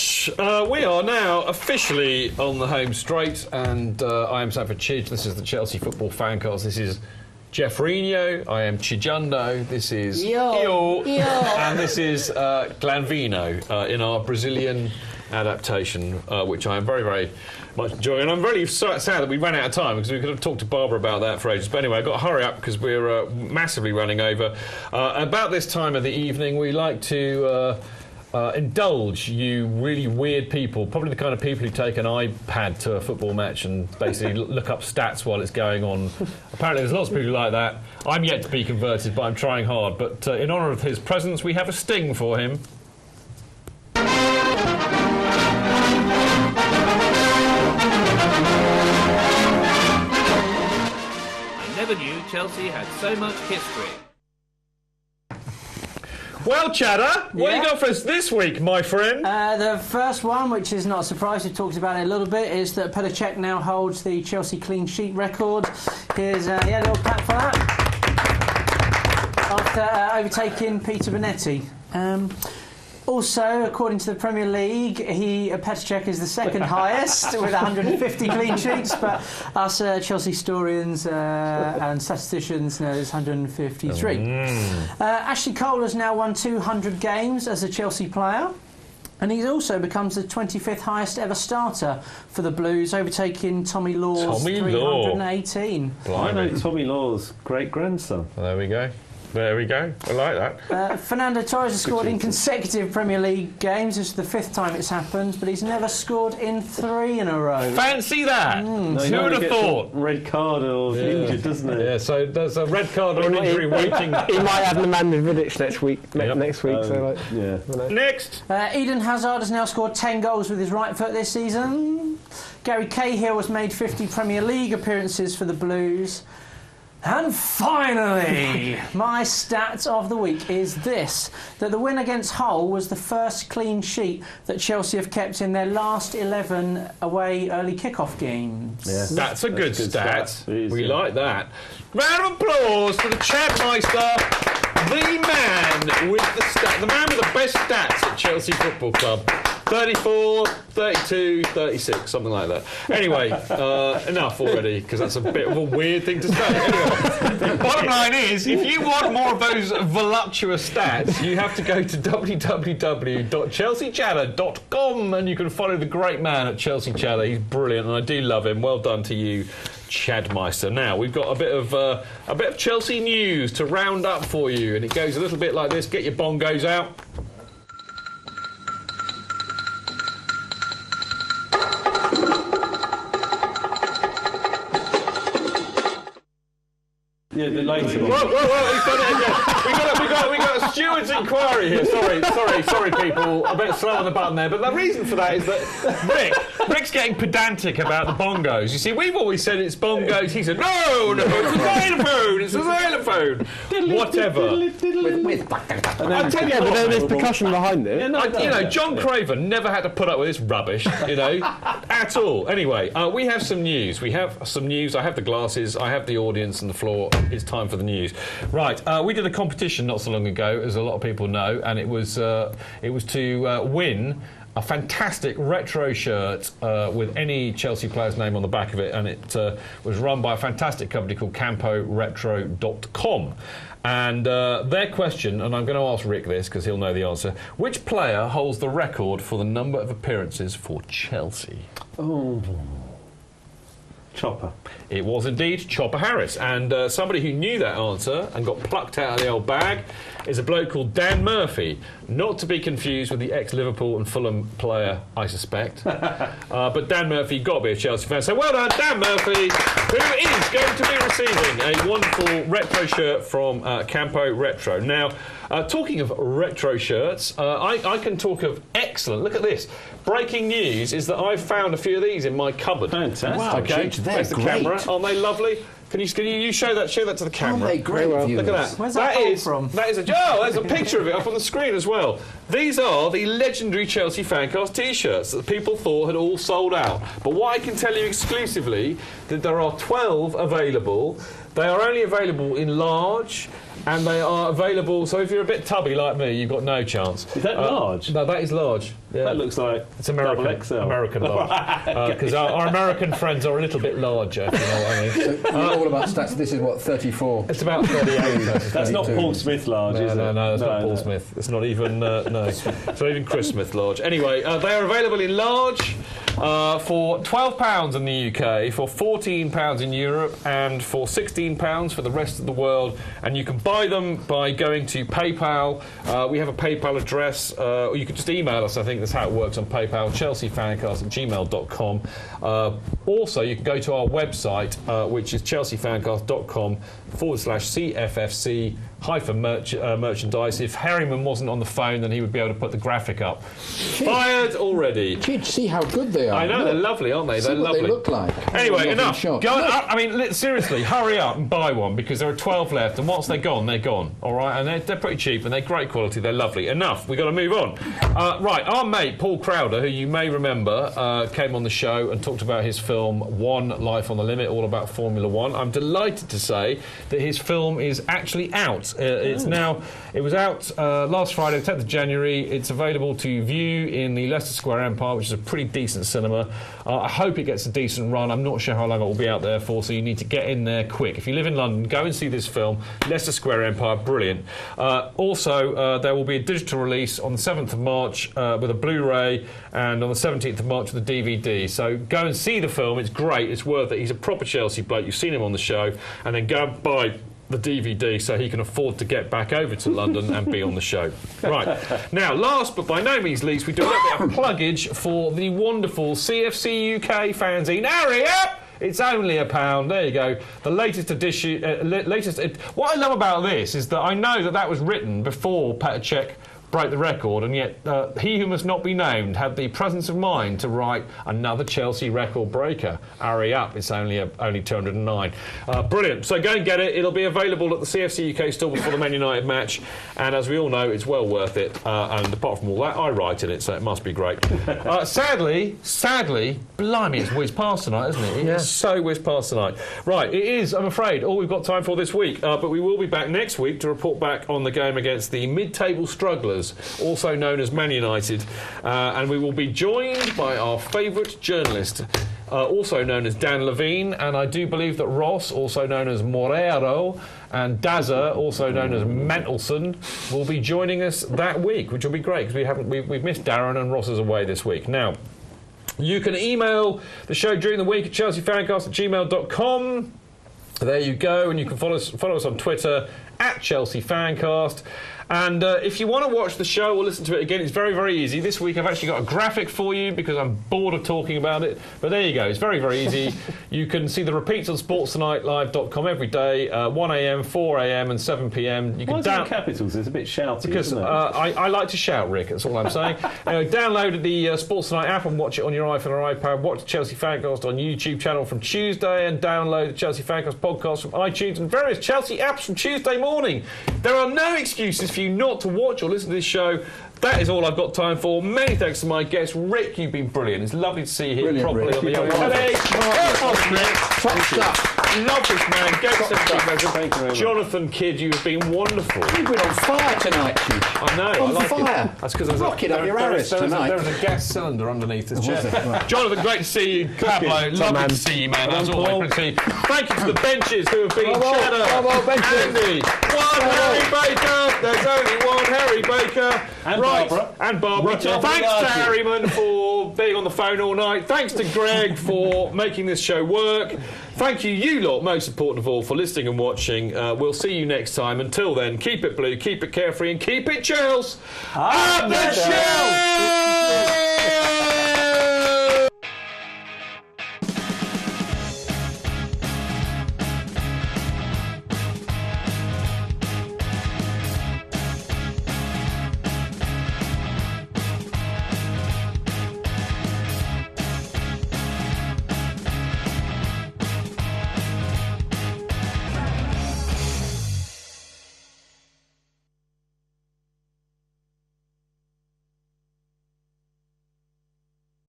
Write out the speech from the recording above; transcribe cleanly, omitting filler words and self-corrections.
much. We are now officially on the home straight, and I am Sanford Chidge. This is the Chelsea Football FanCast. This is Jeffrino. I am Chijundo. This is Yo. And this is Glanvino in our Brazilian adaptation, which I am very, very much enjoying. And I'm really sad that we ran out of time, because we could have talked to Barbara about that for ages. But anyway, I've got to hurry up because we're massively running over. About this time of the evening, we like to indulge you really weird people, probably the kind of people who take an iPad to a football match and basically look up stats while it's going on. Apparently there's lots of people like that. I'm yet to be converted, but I'm trying hard. But in honour of his presence, we have a sting for him. I never knew Chelsea had so much history. Well, Chadder, what you got for us this week, my friend? The first one, which is not a surprise, we've talked about it a little bit, is that Petr Cech now holds the Chelsea clean sheet record. Here's a little clap for that. After overtaking Peter Bonetti. Also, according to the Premier League, Petr Cech is the second highest with 150 clean sheets, but us Chelsea historians and statisticians know it's 153. Ashley Cole has now won 200 games as a Chelsea player, and he also becomes the 25th highest ever starter for the Blues, overtaking Tommy Law's 318. I know Tommy Law's great-grandson. Well, there we go. There we go. I like that. Fernando Torres has scored in consecutive Premier League games. This is the 5th time it's happened, but he's never scored in 3 in a row. Fancy that! No, who would have thought? Red card or injured, doesn't it? Yeah, so there's a red card or an injury waiting. He might have Nemanja Vidic next week. Next! Eden Hazard has now scored 10 goals with his right foot this season. Gary Cahill has made 50 Premier League appearances for the Blues. And finally, my stat of the week is this, that the win against Hull was the first clean sheet that Chelsea have kept in their last 11 away early kick-off games. Yeah. That's a good stat. We like that. Round of applause for the Chadmeister, the man with the man with the best stats at Chelsea Football Club. 34, 32, 36, something like that. Anyway, enough already, because that's a bit of a weird thing to say. Anyway, bottom line is, if you want more of those voluptuous stats, you have to go to www.chelseachatter.com, and you can follow the great man at Chelsea Chatter. He's brilliant, and I do love him. Well done to you, Chadmeister. Now, we've got a bit of Chelsea news to round up for you, and it goes a little bit like this. Get your bongos out. Yeah, the lights are on. Whoa, he's done it again. We got a steward's inquiry here. Sorry, people. A bit slow on the button there. But the reason for that is that Rick's getting pedantic about the bongos. You see, we've always said it's bongos. He said, no, it's a xylophone. Whatever. I tell you, but there's percussion behind it. John Craven never had to put up with this rubbish, at all. Anyway, we have some news. I have the glasses. I have the audience and the floor. It's time for the news. Right, we did a competition not so long ago, as a lot of people know, and it was to win a fantastic retro shirt with any Chelsea player's name on the back of it, and it was run by a fantastic company called CampoRetro.com. And their question, and I'm going to ask Rick this because he'll know the answer, which player holds the record for the number of appearances for Chelsea? Oh... Chopper. It was indeed Chopper Harris, and somebody who knew that answer and got plucked out of the old bag is a bloke called Dan Murphy, not to be confused with the ex-Liverpool and Fulham player, I suspect. But Dan Murphy, got to be a Chelsea fan. So well done, Dan Murphy, who is going to be receiving a wonderful retro shirt from Campo Retro. Now, talking of retro shirts, I can talk of excellent. Look at this. Breaking news is that I've found a few of these in my cupboard. Fantastic. Wow, okay, they're the great. Camera. Aren't they lovely? Can you show that to the camera? Oh, they're great. Look at that. Where's that come from? There's a picture of it up on the screen as well. These are the legendary Chelsea FanCast T-shirts that people thought had all sold out. But what I can tell you exclusively, that there are 12 available. They are only available in large, and they are available, so if you're a bit tubby like me, you've got no chance. Is that large? No, that is large. Yeah. That looks like It's American. double XL. American large. Because our American friends are a little bit larger, if you know what I mean. So you're all about stats. This is what, 34? It's about 38. That's not 32. Paul Smith large, is it? No, that's not Paul Smith. It's not even it's not even Chris Smith large. Anyway, they are available in large for £12 in the UK, for £14 in Europe, and for £16 for the rest of the world. And you can buy them by going to PayPal. We have a PayPal address, or you can just email us. I think that's how it works on PayPal. chelseafancast@gmail.com. Also, you can go to our website, which is chelseafancast.com/CFFC merchandise. If Harriman wasn't on the phone, then he would be able to put the graphic up. Fired already. Chidge, see how good they are. I know, Look. they're lovely, aren't they? See They're what lovely. they look like. Anyway, They're enough. shot. Go I mean, seriously, hurry up and buy one, because there are 12 left, and once they're gone, they're gone. All right, and they're pretty cheap, and they're great quality. They're lovely. Enough. We've got to move on. Right, our mate Paul Crowder, who you may remember, came on the show and talked about his film One Life on the Limit, all about Formula One. I'm delighted to say that his film is actually out. It was out last Friday, 10th of January. It's available to view in the Leicester Square Empire, which is a pretty decent cinema. I hope it gets a decent run. I'm not sure how long it will be out there for, so you need to get in there quick. If you live in London, go and see this film. Leicester Square Empire, brilliant. Also, there will be a digital release on the 7th of March with a Blu-ray, and on the 17th of March with a DVD. So go and see the film. It's great. It's worth it. He's a proper Chelsea bloke. You've seen him on the show. And then go and buy the DVD so he can afford to get back over to London and be on the show. Right. Now, last but by no means least, we do a little bit of pluggage for the wonderful CFC UK fanzine. Hurry up! It's only £1. There you go. The latest edition. What I love about this is that I know that was written before Petr Cech broke the record, and yet he who must not be named had the presence of mind to write another Chelsea record breaker. Hurry up, it's only 209. Brilliant. So go and get it. It'll be available at the CFC UK store before the Man United match, and as we all know, it's well worth it. And apart from all that, I write in it, so it must be great. Sadly, blimey, it's whizzed past tonight, isn't it? It's so whizzed past tonight. Right, it is, I'm afraid, all we've got time for this week, but we will be back next week to report back on the game against the mid-table strugglers, also known as Man United, and we will be joined by our favourite journalist, also known as Dan Levine, and I do believe that Ross, also known as Morero, and Dazza, also known as Mentelson, will be joining us that week, which will be great, because we've missed Darren, and Ross is away this week. Now, you can email the show during the week at chelseafancast@gmail.com. There you go, and you can follow us on Twitter at Chelsea Fancast. And if you want to watch the show or listen to it again, it's very, very easy. This week I've actually got a graphic for you because I'm bored of talking about it. But there you go. It's very, very easy. You can see the repeats on sportstonightlive.com every day, 1 a.m, 4 a.m, and 7 p.m. You can Why is it in capitals? It's a bit shouty, because isn't it? I like to shout, Rick. That's all I'm saying. Download the Sports Tonight app and watch it on your iPhone or iPad. Watch the Chelsea Fancast on YouTube channel from Tuesday, and download the Chelsea Fancast podcast from iTunes and various Chelsea apps from Tuesday morning. There are no excuses for you not to watch or listen to this show. That is all I've got time for. Many thanks to my guest, Rick. You've been brilliant. It's lovely to see you here Brilliant, properly Rick. on the You're old very telly. Top stuff. Love this man. Go to Thank you very much. Jonathan Kidd, you have been wonderful. You've been on fire tonight, Chidge. I know. On I like fire. It. That's because Rocket up your arrows tonight. There was a gas cylinder underneath this chair. Was it? Right. Jonathan, great to see you. Pablo, lovely to see you, man. As always, great to see you. Thank you to the benches who have been Cheddar, Andy, Harry Baker. There's only one Harry Baker. And right. Barbara. And Barbara. Thanks to Harryman for being on the phone all night. Thanks to Greg for making this show work. Thank you lot, most important of all, for listening and watching. We'll see you next time. Until then, keep it blue, keep it carefree, and keep it Chels. Up the Chels!